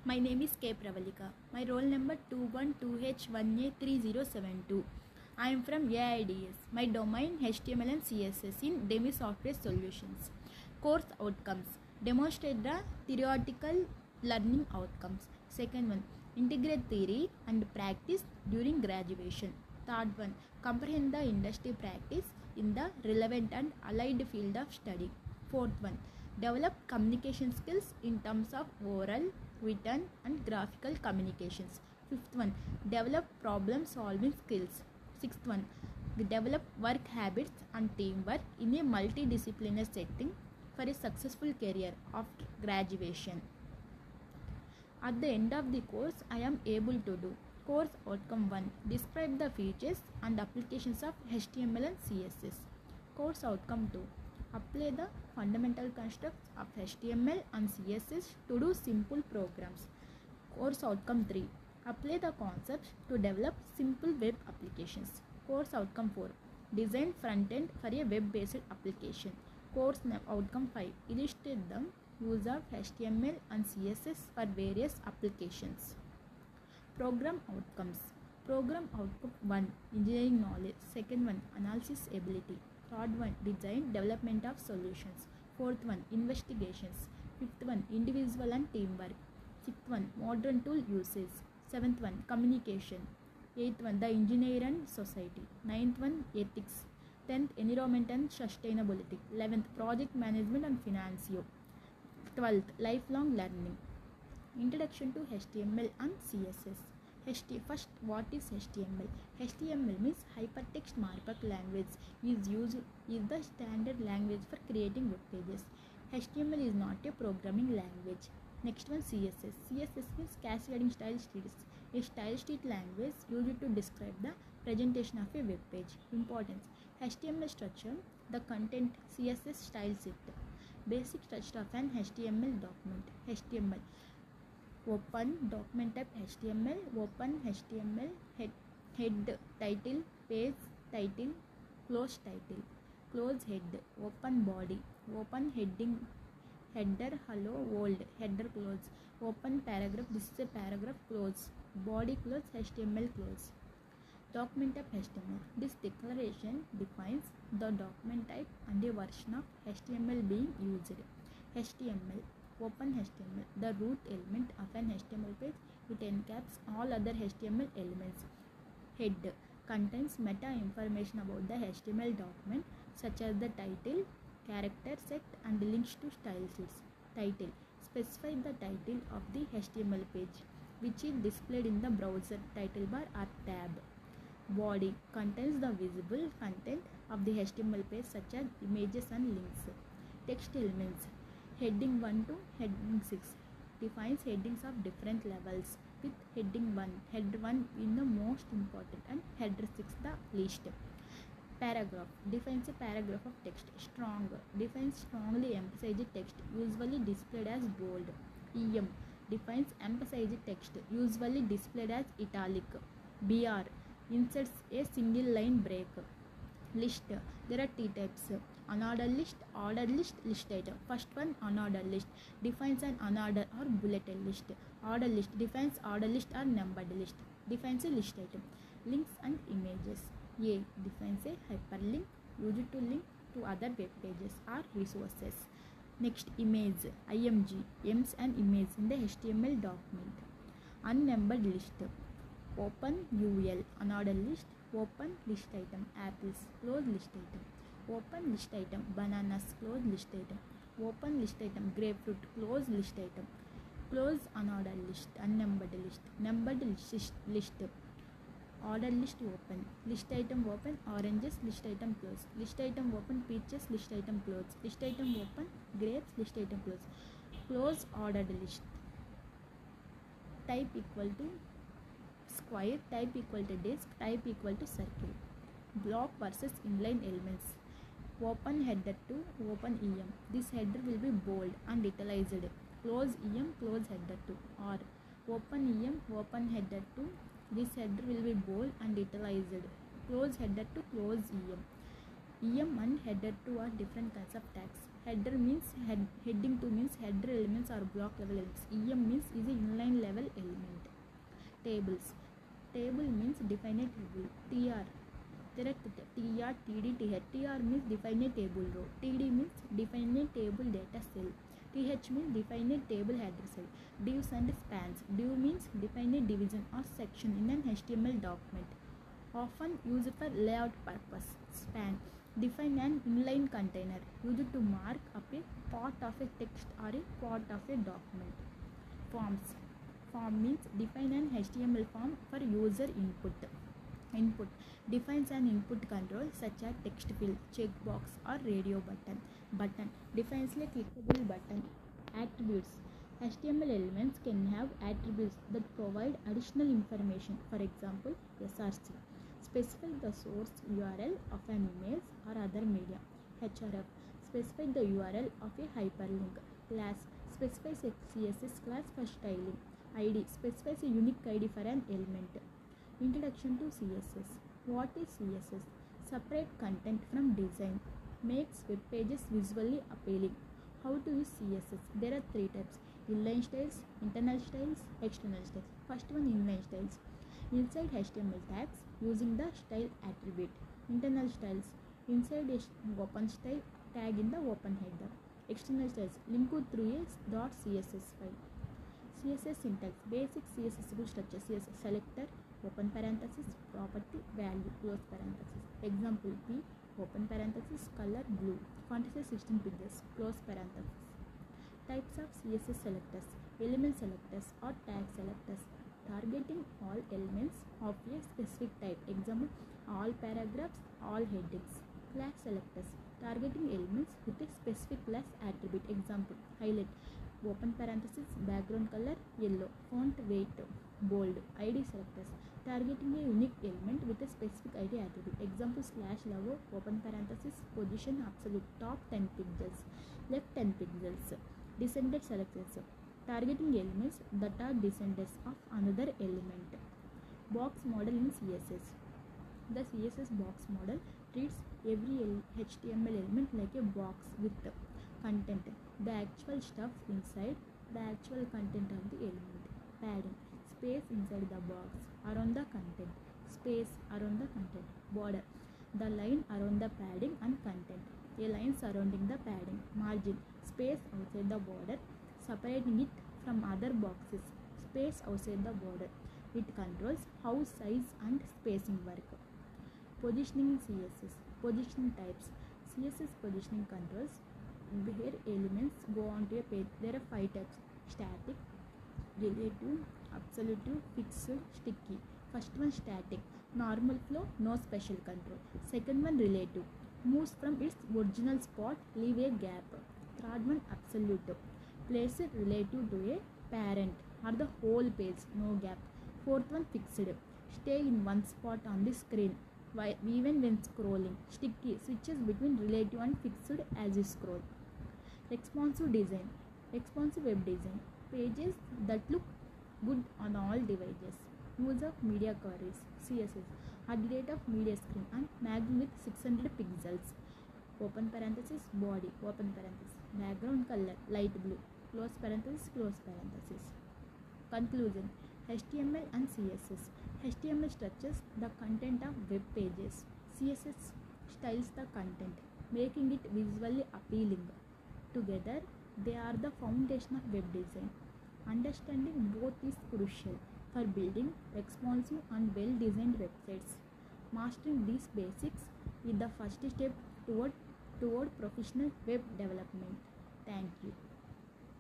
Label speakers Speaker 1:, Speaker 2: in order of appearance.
Speaker 1: My name is K. Pravalika. My roll number 212H1A3072. I am from AIDS. My domain HTML and CSS in Demi Software Solutions. Course outcomes. Demonstrate the theoretical learning outcomes. Second one, integrate theory and practice during graduation. Third one, comprehend the industry practice in the relevant and allied field of study. Fourth one, develop communication skills in terms of oral, written and graphical communications. Fifth one, develop problem solving skills. Sixth one, develop work habits and teamwork in a multidisciplinary setting for a successful career after graduation. At the end of the course, I am able to do. Course outcome 1. Describe the features and applications of HTML and CSS. Course outcome 2. Apply the fundamental constructs of HTML and CSS to do simple programs. Course outcome 3. Apply the concepts to develop simple web applications. Course outcome 4. Design front-end for a web-based application. Course outcome 5. Illustrate the use of HTML and CSS for various applications. Program outcomes. Program outcome 1. Engineering knowledge. Second one, analysis ability. Third one, design development of solutions. Fourth one, investigations. Fifth one, individual and teamwork. Sixth one, modern tool usage. Seventh one, communication. Eighth one, the engineer and society. Ninth one, ethics. 10th, environment and sustainability. 11th, project management and finance. 12th, lifelong learning. Introduction to HTML and CSS. First, what is HTML? HTML means hypertext markup language is the standard language for creating web pages. HTML is not a programming language. Next one, CSS. CSS means cascading style sheets, a style sheet language used to describe the presentation of a web page. Importance: HTML structure, the content. CSS style sheet. Basic structure of an HTML document. HTML: open, document type HTML, open HTML, head, title, page, title, close, head, open body, open heading, header, hello, world, header, close, open paragraph, this is a paragraph, close, body, close, HTML, close. Document type HTML. This declaration defines the document type and a version of HTML being used. HTML: open HTML, the root element of an HTML page. It encaps all other HTML elements. Head: contains meta information about the HTML document such as the title, character set and links to style sheets. Title: specify the title of the HTML page, which is displayed in the browser title bar or tab. Body: contains the visible content of the HTML page such as images and links. Text elements: heading 1 to heading 6 defines headings of different levels, with heading 1, head 1 in the most important and header 6 the least. Paragraph: defines a paragraph of text. Strong: defines strongly emphasized text, usually displayed as bold. EM: defines emphasized text, usually displayed as italic. BR: inserts a single line break. List: there are T types: unordered list, ordered list, list item. First one, unordered list, defines an unordered or bulleted list. Ordered list defines ordered list or numbered list, defines a list item. Links and images: A defines a hyperlink used to link to other web pages or resources. Next, image: IMG ems an image in the HTML document. Unnumbered list: open UL, unordered list, open list item, apples, close list item. Open list item, bananas, close list item. Open list item, grapefruit, close list item. Close unordered list, unnumbered list, numbered list. Ordered list open, list item open, oranges, list item close, list item open, peaches, list item close, list item open, grapes, list item close. Close ordered list. Type equal to square, type equal to disk, type equal to circle. Block versus inline elements. Open header to open EM. This header will be bold and italicized. Close EM, close header to. Or open EM, open header to. This header will be bold and italicized. Close header to close EM. EM and header to are different kinds of tags. Header means heading to means header elements or block level elements. EM means is a inline level element. Tables. Table means define a table. TR. TR, TD, TH. TR means define a table row. TD means define a table data cell. TH means define a table header cell. Divs and spans. Div means define a division or section in an HTML document. Often used for layout purpose. Span. Define an inline container used to mark up a part of a text or a part of a document. Forms. Form means define an HTML form for user input. Input defines an input control such as text field, checkbox or radio button. Button defines a clickable button. Attributes. HTML elements can have attributes that provide additional information, for example src. Specify the source URL of an image or other media. href. Specify the URL of a hyperlink. Class specifies a CSS class for styling. ID specifies a unique ID for an element. Introduction to CSS. What is CSS? Separate content from design. Makes web pages visually appealing. How to use CSS? There are three types: inline styles, internal styles, external styles. First one, inline styles. Inside HTML tags using the style attribute. Internal styles. Inside a open style tag in the open header. External styles linked through a .css file. CSS syntax. Basic CSS structure. CSS selector, open parenthesis, property, value, close parenthesis. Example P, open parenthesis, color blue, font size 16 pixels, close parenthesis. Types of CSS selectors. Element selectors or tag selectors. Targeting all elements of a specific type. Example, all paragraphs, all headings. Class selectors. Targeting elements with a specific class attribute. Example, highlight, open parenthesis, background color yellow, font weight bold. ID selectors. Targeting a unique element with a specific ID attribute. Example, /logo, open parenthesis, position absolute, top 10 pixels, left 10 pixels. Descended selectors. Targeting elements that are descendants of another element. Box model in CSS. The CSS box model treats every HTML element like a box with content, the actual stuff inside, the actual content of the element. Padding, space inside the box, around the content, space around the content. Border, the line around the padding and content, a line surrounding the padding. Margin, space outside the border, separating it from other boxes, space outside the border. It controls how size and spacing work. Positioning in CSS. Positioning types. CSS positioning controls where elements go onto a page. There are 5 types: static, relative, absolute, fixed, sticky. First one, static, normal flow, no special control. Second one, relative, moves from its original spot, leave a gap. Third one, absolute, place it relative to a parent or the whole page, no gap. Fourth one, fixed, stay in one spot on the screen even when scrolling. Sticky, switches between relative and fixed as you scroll. Responsive design. Responsive web design. Pages that look good on all devices. Use of media queries. CSS. Aggregate of media screen and magazine with 600 pixels. Open parenthesis, body, open parenthesis. Background color, light blue. Close parenthesis, close parenthesis. Conclusion. HTML and CSS. HTML structures the content of web pages. CSS styles the content, making it visually appealing. Together, they are the foundation of web design. Understanding both is crucial for building responsive and well-designed websites. Mastering these basics is the first step toward professional web development. Thank you.